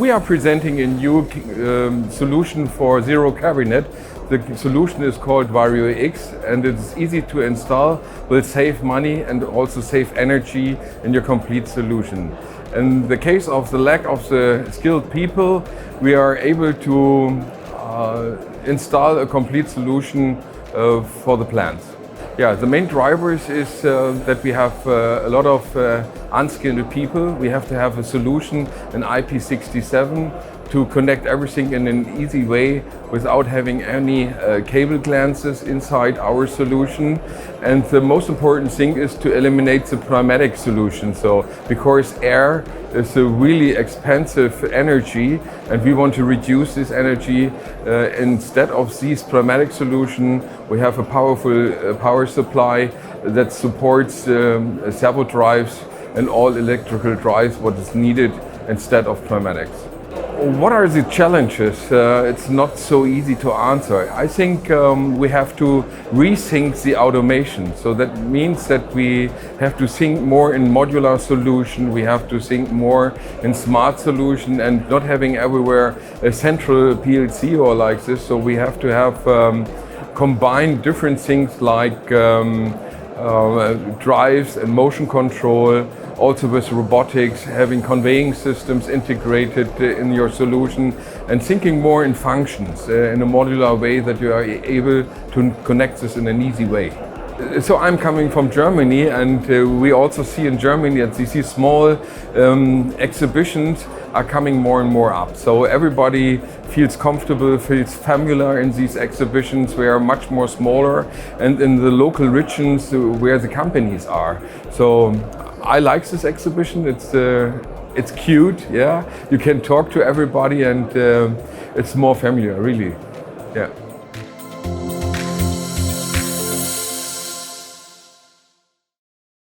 We are presenting a new solution for zero cabinet. The solution is called Vario X, and it's easy to install, will save money and also save energy in your complete solution. In the case of the lack of the skilled people, we are able to install a complete solution for the plants. Yeah, the main drivers is that we have a lot of unskilled people. We have to have a solution, an IP67, to connect everything in an easy way without having any cable glances inside our solution. And the most important thing is to eliminate the pneumatic solution. So, because air is a really expensive energy and we want to reduce this energy, instead of this pneumatic solution, we have a powerful power supply that supports servo drives and all electrical drives, what is needed instead of pneumatics. What are the challenges? It's not so easy to answer. I think we have to rethink the automation. So that means that we have to think more in modular solution. We have to think more in smart solution and not having everywhere a central PLC or like this. So we have to have combine different things like drives and motion control. Also with robotics, having conveying systems integrated in your solution and thinking more in functions in a modular way that you are able to connect this in an easy way. So I'm coming from Germany, and we also see in Germany that these small exhibitions are coming more and more up. So everybody feels comfortable, feels familiar in these exhibitions. We are much more smaller and in the local regions where the companies are. So I like this exhibition. It's cute, yeah. You can talk to everybody, and it's more familiar, really, yeah.